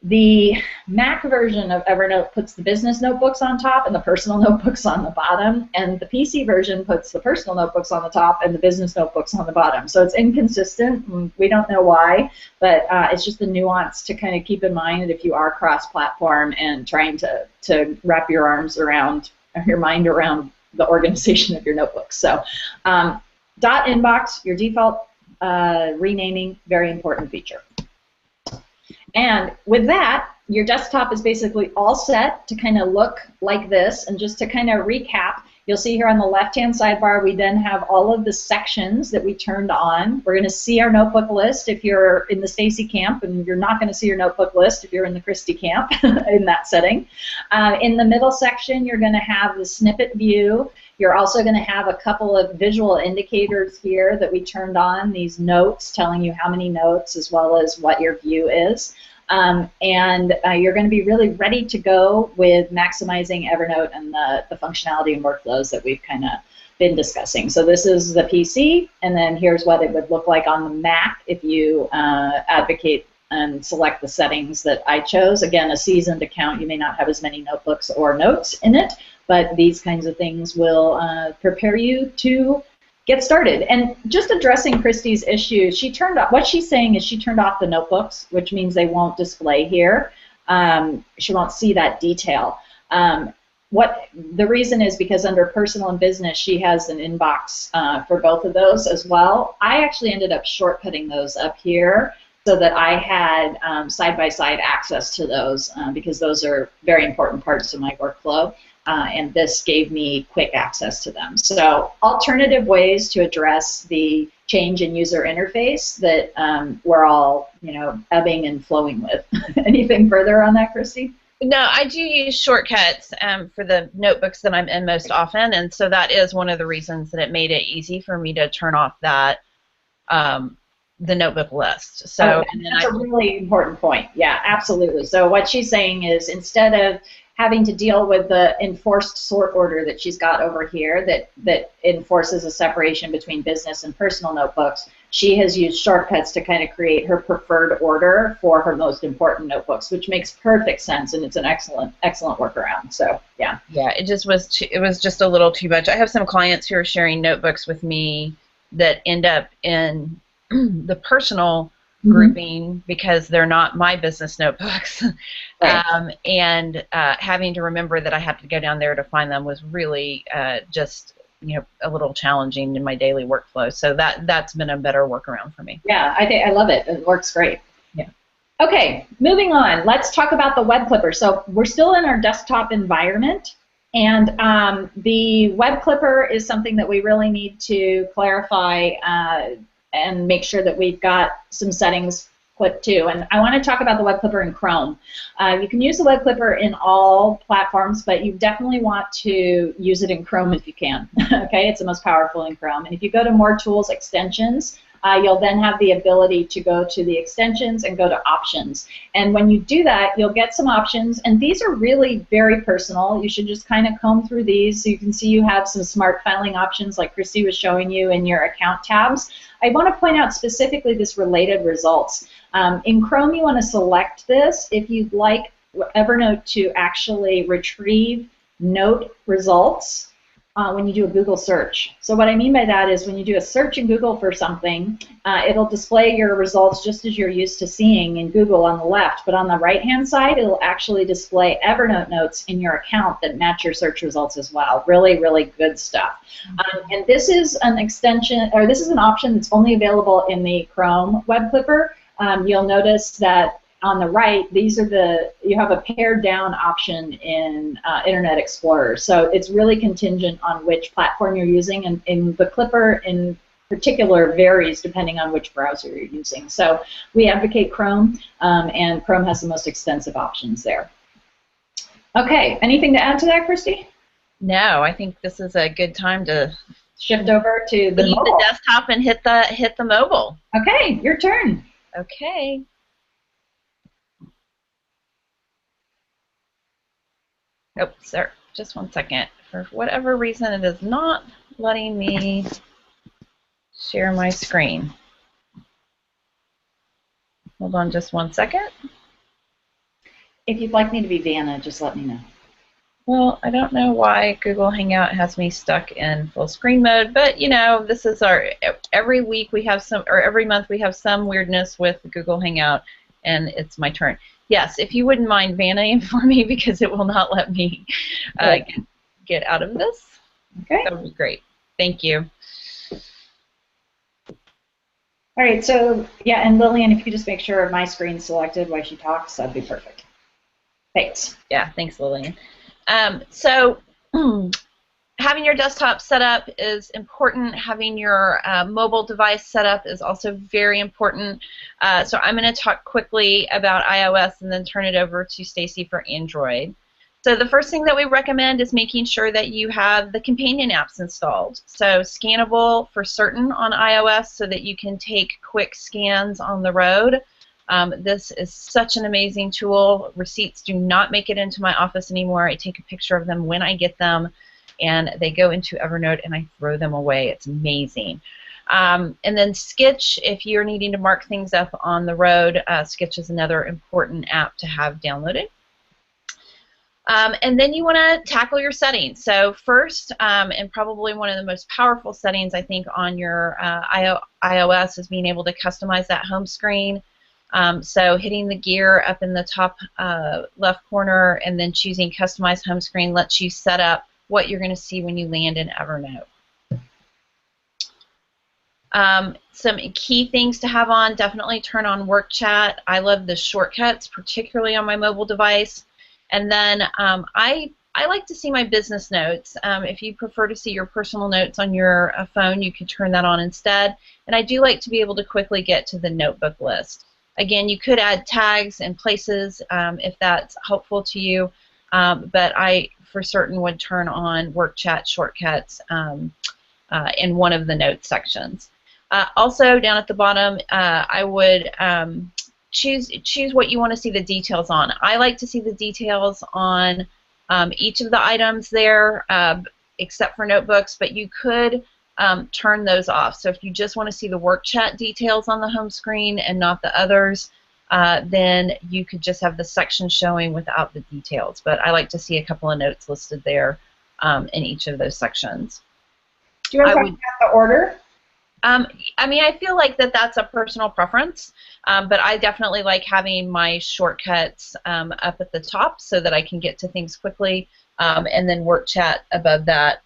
the Mac version of Evernote puts the business notebooks on top and the personal notebooks on the bottom, and the PC version puts the personal notebooks on the top and the business notebooks on the bottom. So it's inconsistent. We don't know why, but it's just a nuance to kind of keep in mind if you are cross-platform and trying to wrap your arms around, or your mind around, the organization of your notebooks. So .inbox, your default renaming, very important feature. And with that, your desktop is basically all set to kind of look like this. And just to kind of recap, you'll see here on the left-hand sidebar, we then have all of the sections that we turned on. We're going to see our notebook list if you're in the Stacy camp, and you're not going to see your notebook list if you're in the Christy camp in that setting. In the middle section, you're going to have the snippet view. You're also going to have a couple of visual indicators here that we turned on, these notes telling you how many notes as well as what your view is. You're going to be really ready to go with maximizing Evernote and the functionality and workflows that we've kind of been discussing. So this is the PC, and then here's what it would look like on the Mac if you advocate and select the settings that I chose. Again, a seasoned account, you may not have as many notebooks or notes in it, but these kinds of things will prepare you to get started. And just addressing Christy's issue, what she's saying is she turned off the notebooks, which means they won't display here. She won't see that detail. The reason is because under personal and business, she has an inbox for both of those as well. I actually ended up shortcutting those up here so that I had side-by-side access to those because those are very important parts of my workflow. And this gave me quick access to them. So alternative ways to address the change in user interface that we're all, ebbing and flowing with. Anything further on that, Christy? No, I do use shortcuts for the notebooks that I'm in most often, and so that is one of the reasons that it made it easy for me to turn off that the notebook list. So that's a really important point. Yeah, absolutely. So what she's saying is, instead of having to deal with the enforced sort order that she's got over here that enforces a separation between business and personal notebooks, she has used shortcuts to kind of create her preferred order for her most important notebooks, which makes perfect sense, and it's an excellent workaround. So yeah. Yeah, it was just a little too much. I have some clients who are sharing notebooks with me that end up in the personal grouping because they're not my business notebooks. Right. And having to remember that I have to go down there to find them was really just a little challenging in my daily workflow. So that's been a better workaround for me. Yeah, I love it. It works great. Yeah. Okay, moving on. Let's talk about the Web Clipper. So we're still in our desktop environment, and the Web Clipper is something that we really need to clarify and make sure that we've got some settings clipped too. And I want to talk about the Web Clipper in Chrome. You can use the Web Clipper in all platforms, but you definitely want to use it in Chrome if you can. Okay, it's the most powerful in Chrome. And if you go to More Tools, Extensions, you'll then have the ability to go to the extensions and go to options. And when you do that, you'll get some options, and these are really very personal. You should just kind of comb through these so you can see you have some smart filing options like Christy was showing you in your account tabs. I want to point out specifically this related results. In Chrome, you want to select this if you'd like Evernote to actually retrieve note results when you do a Google search. So what I mean by that is when you do a search in Google for something, it'll display your results just as you're used to seeing in Google on the left, but on the right-hand side, it'll actually display Evernote notes in your account that match your search results as well. Really, really good stuff. And this is an extension, or this is an option that's only available in the Chrome Web Clipper. You'll notice that on the right, you have a pared down option in Internet Explorer. So it's really contingent on which platform you're using, and the Clipper in particular varies depending on which browser you're using. So we advocate Chrome, and Chrome has the most extensive options there. Okay, anything to add to that, Christy? No, I think this is a good time to shift over to the leave mobile. The desktop and hit the mobile. Okay, your turn. Okay. Oh, sir, just one second. For whatever reason, it is not letting me share my screen. Hold on just one second. If you'd like me to be Vanna, just let me know. Well, I don't know why Google Hangout has me stuck in full screen mode, but you know, this is every week we have some, or every month we have some weirdness with Google Hangout, and it's my turn. Yes, if you wouldn't mind Vanna for me, because it will not let me get out of this. Okay. That would be great. Thank you. All right, so yeah, and Lillian, if you could just make sure my screen's selected while she talks, that'd be perfect. Thanks. Yeah, thanks, Lillian. So having your desktop set up is important. Having your mobile device set up is also very important. So I'm going to talk quickly about iOS and then turn it over to Stacy for Android. So the first thing that we recommend is making sure that you have the companion apps installed. So Scannable for certain on iOS so that you can take quick scans on the road. This is such an amazing tool. Receipts do not make it into my office anymore. I take a picture of them when I get them, and they go into Evernote, and I throw them away. It's amazing. And then Skitch, if you're needing to mark things up on the road, Skitch is another important app to have downloaded. And then you want to tackle your settings. So first, and probably one of the most powerful settings, I think, on your iOS is being able to customize that home screen. So hitting the gear up in the top left corner and then choosing Customize Home Screen lets you set up what you're going to see when you land in Evernote. Some key things to have on, definitely turn on Work Chat. I love the shortcuts, particularly on my mobile device. And then I like to see my business notes. If you prefer to see your personal notes on your phone, you could turn that on instead. And I do like to be able to quickly get to the notebook list. Again, you could add tags and places if that's helpful to you, but I for certain would turn on Work Chat shortcuts in one of the notes sections. Also, down at the bottom, I would choose what you want to see the details on. I like to see the details on each of the items there, except for notebooks, but you could turn those off. So if you just want to see the Work Chat details on the home screen and not the others, then you could just have the section showing without the details. But I like to see a couple of notes listed there in each of those sections. Do you want to talk about the order? I mean, I feel like that's a personal preference, but I definitely like having my shortcuts up at the top so that I can get to things quickly, and then Work Chat above that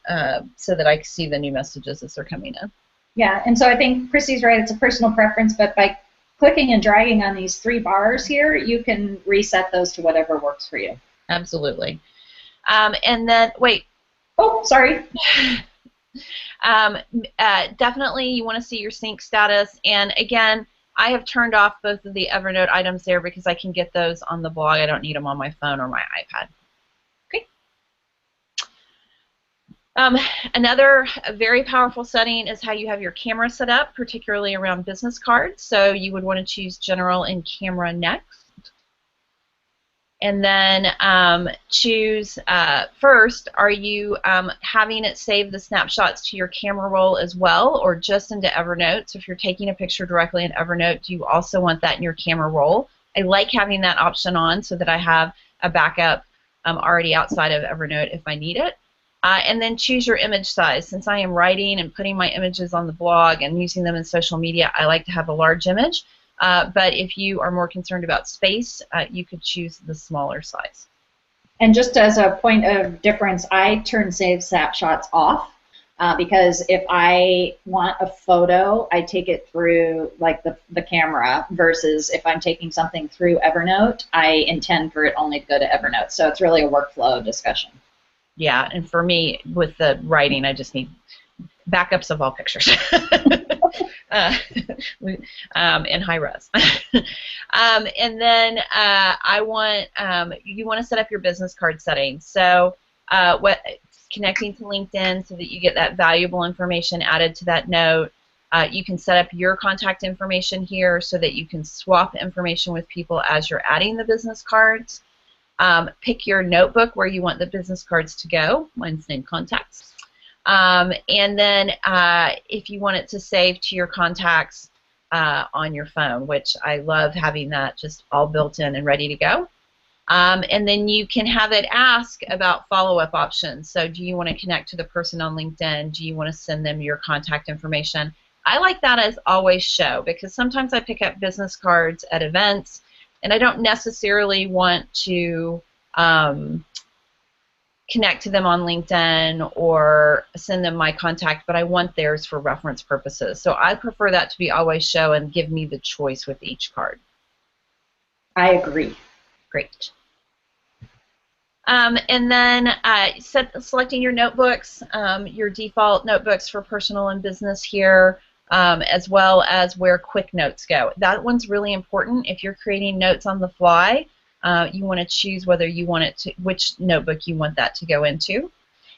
so that I can see the new messages as they're coming in. Yeah, and so I think Christy's right, it's a personal preference, but by clicking and dragging on these three bars here, you can reset those to whatever works for you. Absolutely. And then, wait. Oh, sorry. Definitely you want to see your sync status, and again, I have turned off both of the Evernote items there because I can get those on the blog. I don't need them on my phone or my iPad. Okay. Another very powerful setting is how you have your camera set up, particularly around business cards. So you would want to choose General and Camera next. And then choose first, are you having it save the snapshots to your camera roll as well, or just into Evernote? So if you're taking a picture directly in Evernote, do you also want that in your camera roll? I like having that option on so that I have a backup already outside of Evernote if I need it. And then choose your image size. Since I am writing and putting my images on the blog and using them in social media, I like to have a large image. But if you are more concerned about space, you could choose the smaller size. And just as a point of difference, I turn Save Snapshots off because if I want a photo, I take it through like the camera versus if I'm taking something through Evernote, I intend for it only to go to Evernote. So it's really a workflow discussion. Yeah, and for me, with the writing, I just need backups of all pictures in high res. And then you want to set up your business card settings. So connecting to LinkedIn so that you get that valuable information added to that note. You can set up your contact information here so that you can swap information with people as you're adding the business cards. Pick your notebook where you want the business cards to go. Mine's named Contacts. And then if you want it to save to your contacts on your phone, which I love having that just all built in and ready to go. And then you can have it ask about follow-up options. So do you want to connect to the person on LinkedIn? Do you want to send them your contact information? I like that as always show because sometimes I pick up business cards at events and I don't necessarily want to connect to them on LinkedIn or send them my contact, but I want theirs for reference purposes. So I prefer that to be always show and give me the choice with each card. I agree. Great. And then selecting your notebooks, your default notebooks for personal and business here, as well as where quick notes go. That one's really important. If you're creating notes on the fly, you want to choose whether you want it to, which notebook you want that to go into.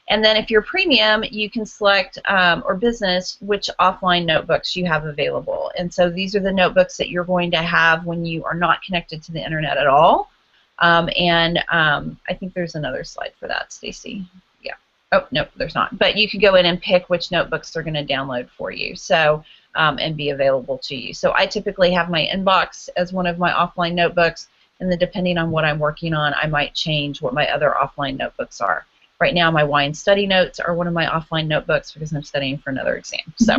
And then if you're premium, you can select, or business, which offline notebooks you have available. And so these are the notebooks that you're going to have when you are not connected to the internet at all. I think there's another slide for that, Stacy. Yeah. Oh, no, there's not. But you can go in and pick which notebooks they're going to download for you, so and be available to you. So I typically have my inbox as one of my offline notebooks, and then depending on what I'm working on, I might change what my other offline notebooks are. Right now, my wine study notes are one of my offline notebooks because I'm studying for another exam. So.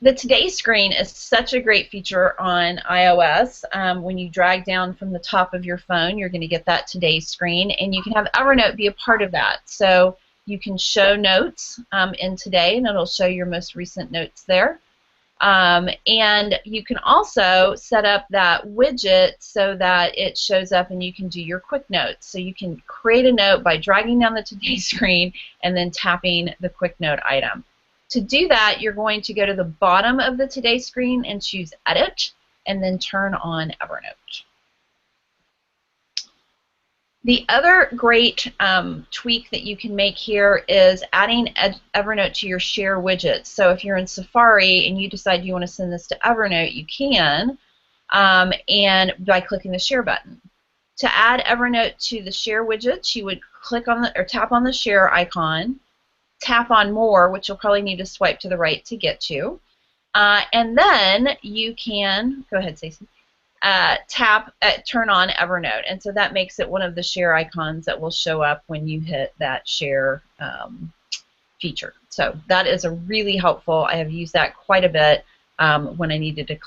The Today screen is such a great feature on iOS. When you drag down from the top of your phone, you're going to get that Today screen, and you can have Evernote be a part of that. So you can show notes in Today, and it'll show your most recent notes there. And you can also set up that widget so that it shows up and you can do your quick notes. So you can create a note by dragging down the Today screen and then tapping the quick note item. To do that, you're going to go to the bottom of the Today screen and choose Edit, and then turn on Evernote. The other great tweak that you can make here is adding Evernote to your Share widgets. So if you're in Safari and you decide you want to send this to Evernote, you can, and by clicking the Share button. To add Evernote to the Share widgets, you would click on the, or tap on the Share icon, tap on More, which you'll probably need to swipe to the right to get to, and then you can, go ahead, Stacey, turn on Evernote, and so that makes it one of the share icons that will show up when you hit that share feature. So that is a really helpful. I have used that quite a bit when I needed to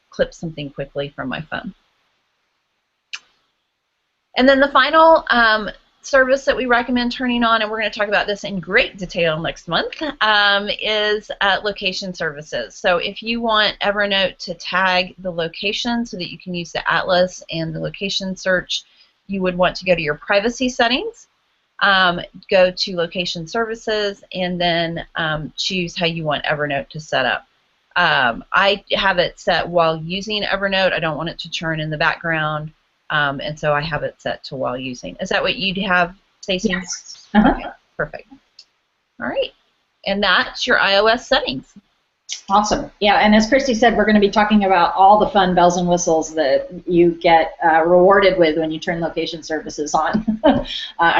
clip something quickly from my phone. And then the final service that we recommend turning on, and we're going to talk about this in great detail next month, is location services. So if you want Evernote to tag the location so that you can use the atlas and the location search, you would want to go to your privacy settings, go to location services, and then choose how you want Evernote to set up. I have it set while using Evernote. I don't want it to churn in the background. And so I have it set to while using. Is that what you'd have, Stacey? Yes. Okay, perfect. All right. And that's your iOS settings. Awesome. Yeah, and as Christy said, we're going to be talking about all the fun bells and whistles that you get rewarded with when you turn location services on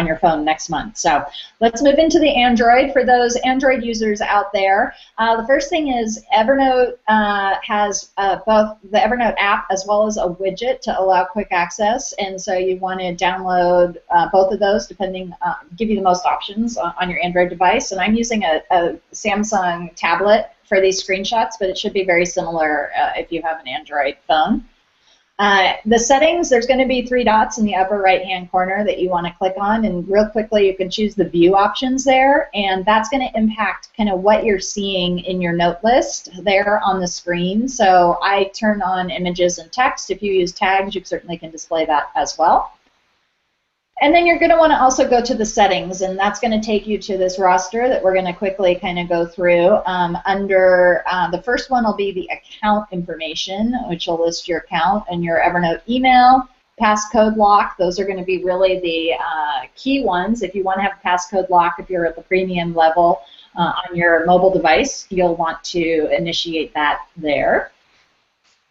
your phone next month. So let's move into the Android. For those Android users out there, the first thing is Evernote has both the Evernote app as well as a widget to allow quick access, and so you want to download both of those, depending, give you the most options on your Android device. And I'm using a Samsung tablet for these screenshots, but it should be very similar if you have an Android phone. The settings, there's going to be 3 dots in the upper right-hand corner that you want to click on, and real quickly you can choose the view options there, and that's going to impact kind of what you're seeing in your note list there on the screen. So I turn on images and text. If you use tags, you certainly can display that as well. And then you're going to want to also go to the settings, and that's going to take you to this roster that we're going to quickly kind of go through. Under the first one will be the account information, which will list your account and your Evernote email, passcode lock. Those are going to be really the key ones. If you want to have a passcode lock, if you're at the premium level on your mobile device, you'll want to initiate that there.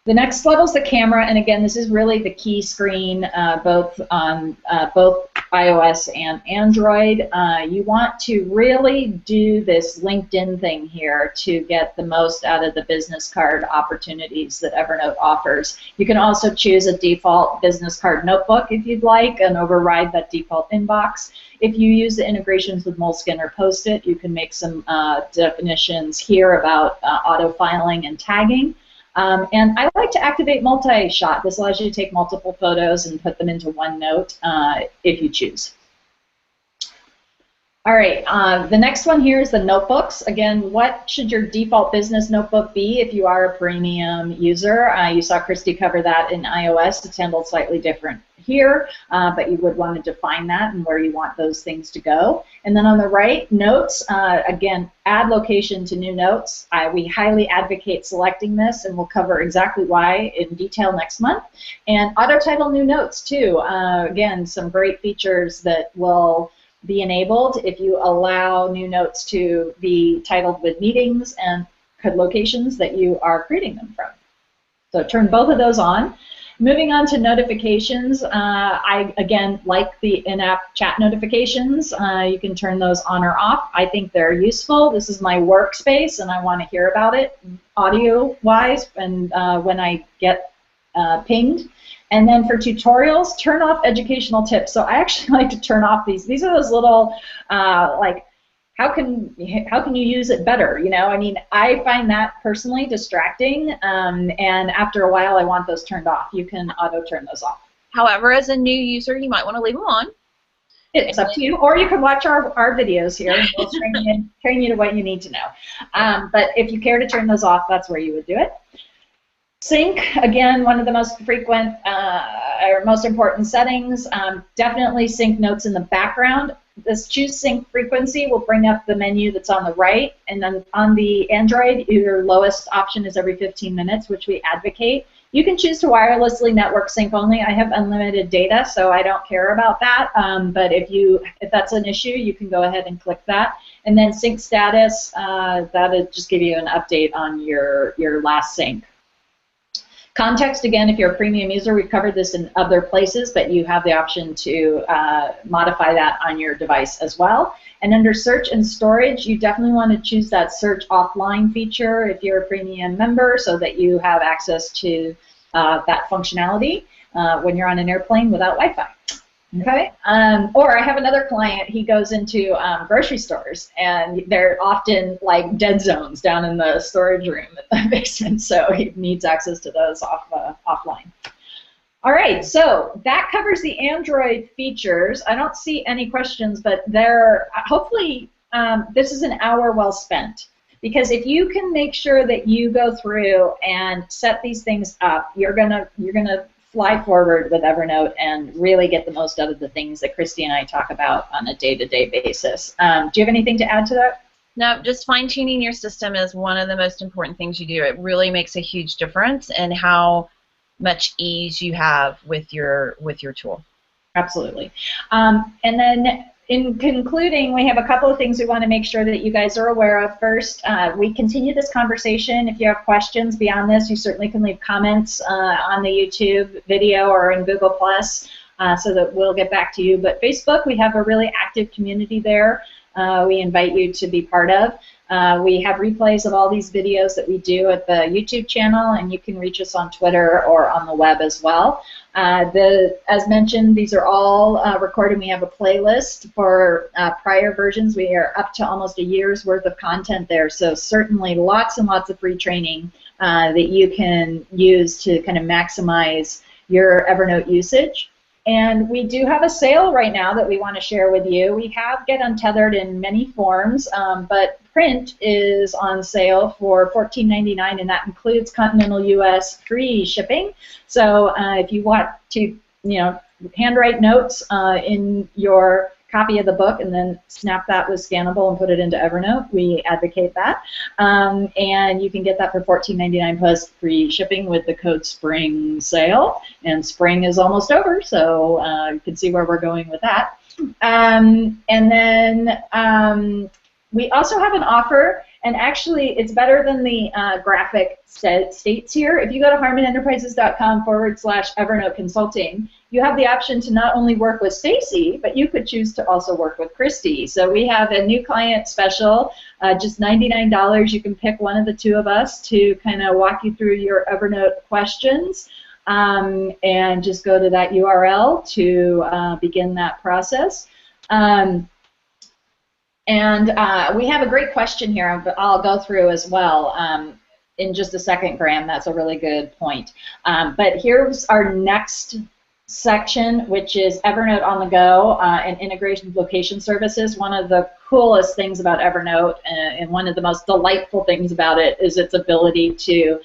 The next level is the camera, and again, this is really the key screen, both on both iOS and Android. You want to really do this LinkedIn thing here to get the most out of the business card opportunities that Evernote offers. You can also choose a default business card notebook if you'd like, and override that default inbox. If you use the integrations with Moleskine or Post-it, you can make some definitions here about auto-filing and tagging. And I like to activate multi-shot. This allows you to take multiple photos and put them into one note if you choose. All right, the next one here is the notebooks. Again, what should your default business notebook be if you are a premium user? You saw Christy cover that in iOS. It's handled slightly different here, but you would want to define that and where you want those things to go. And then on the right, notes, again, add location to new notes. We highly advocate selecting this, and we'll cover exactly why in detail next month. And auto-title new notes, too. Again, some great features that will be enabled if you allow new notes to be titled with meetings and locations that you are creating them from. So turn both of those on. Moving on to notifications, I, again, like the in-app chat notifications. You can turn those on or off. I think they're useful. This is my workspace, and I want to hear about it audio-wise and when I get pinged. And then for tutorials, turn off educational tips. So I actually like to turn off these. These are those little, like, how can you use it better? You know, I mean, I find that personally distracting, and after a while, I want those turned off. You can auto turn those off. However, as a new user, you might want to leave them on. It's up to you, or you can watch our videos here, and we'll train you to what you need to know. But if you care to turn those off, that's where you would do it. Sync, again, one of the most frequent or most important settings. Definitely sync notes in the background. This choose sync frequency will bring up the menu that's on the right, and then on the Android, your lowest option is every 15 minutes, which we advocate. You can choose to wirelessly network sync only. I have unlimited data, so I don't care about that. But if that's an issue, you can go ahead and click that. And then sync status, that'll just give you an update on your last sync. Context, again, if you're a premium user, we've covered this in other places, but you have the option to modify that on your device as well. And under search and storage, you definitely want to choose that search offline feature if you're a premium member so that you have access to that functionality when you're on an airplane without Wi-Fi. Okay, or I have another client, he goes into grocery stores, and they're often like dead zones down in the storage room in the basement, so he needs access to those offline. All right, so that covers the Android features. I don't see any questions, but hopefully this is an hour well spent. Because if you can make sure that you go through and set these things up, you're gonna fly forward with Evernote and really get the most out of the things that Christy and I talk about on a day-to-day basis. Do you have anything to add to that? No, just fine-tuning your system is one of the most important things you do. It really makes a huge difference in how much ease you have with your tool. Absolutely. And then in concluding, we have a couple of things we want to make sure that you guys are aware of. First, we continue this conversation. If you have questions beyond this, you certainly can leave comments on the YouTube video or in Google+, so that we'll get back to you. But Facebook, we have a really active community there. We invite you to be part of. We have replays of all these videos that we do at the YouTube channel, and you can reach us on Twitter or on the web as well. As mentioned, these are all recorded. We have a playlist for prior versions. We are up to almost a year's worth of content there, so certainly lots and lots of free training that you can use to kind of maximize your Evernote usage. And we do have a sale right now that we want to share with you. We have Get Untethered in many forms, but print is on sale for $14.99, and that includes continental U.S. free shipping. So if you want to, handwrite notes in your copy of the book and then snap that with Scannable and put it into Evernote, we advocate that. And you can get that for $14.99 plus free shipping with the code SPRING sale. And spring is almost over, so you can see where we're going with that. And then we also have an offer, and actually it's better than the graphic states here. If you go to harmonenterprises.com/Evernote Consulting, you have the option to not only work with Stacy, but you could choose to also work with Christy. So we have a new client special, just $99. You can pick one of the two of us to kind of walk you through your Evernote questions, and just go to that URL to begin that process. And we have a great question here, but I'll go through as well in just a second, Graham. That's a really good point. But here's our next section, which is Evernote on the go and integration with location services. One of the coolest things about Evernote and one of the most delightful things about it is its ability to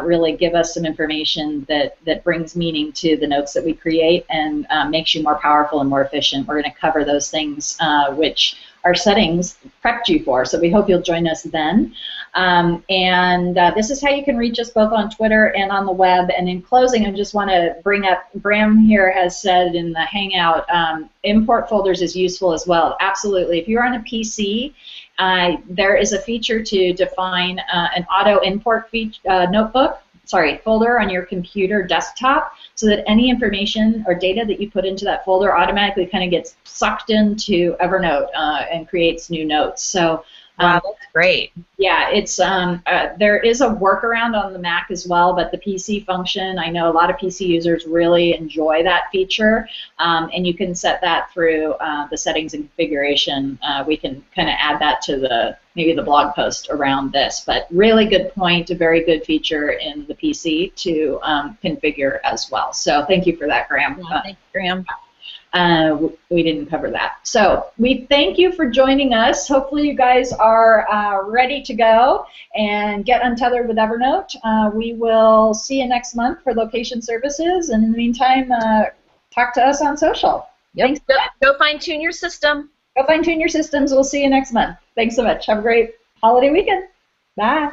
really give us some information that brings meaning to the notes that we create and makes you more powerful and more efficient. We're going to cover those things which our settings prepped you for, so we hope you'll join us then. This is how you can reach us both on Twitter and on the web. And in closing, I just want to bring up, Graham here has said in the Hangout, import folders is useful as well. Absolutely. If you're on a PC, there is a feature to define an auto import folder on your computer desktop, so that any information or data that you put into that folder automatically kind of gets sucked into Evernote and creates new notes. So wow, that's great. Yeah, it's there is a workaround on the Mac as well, but the PC function, I know a lot of PC users really enjoy that feature, and you can set that through the settings and configuration. We can kind of add that to maybe the blog post around this, but really good point, a very good feature in the PC to configure as well. So thank you for that, Graham. Yeah, thanks, Graham. We didn't cover that. So we thank you for joining us. Hopefully you guys are ready to go and get untethered with Evernote. We will see you next month for location services, and in the meantime, talk to us on social. Yep. Thanks. Go fine-tune your system. Go fine-tune your systems. We'll see you next month. Thanks so much. Have a great holiday weekend. Bye.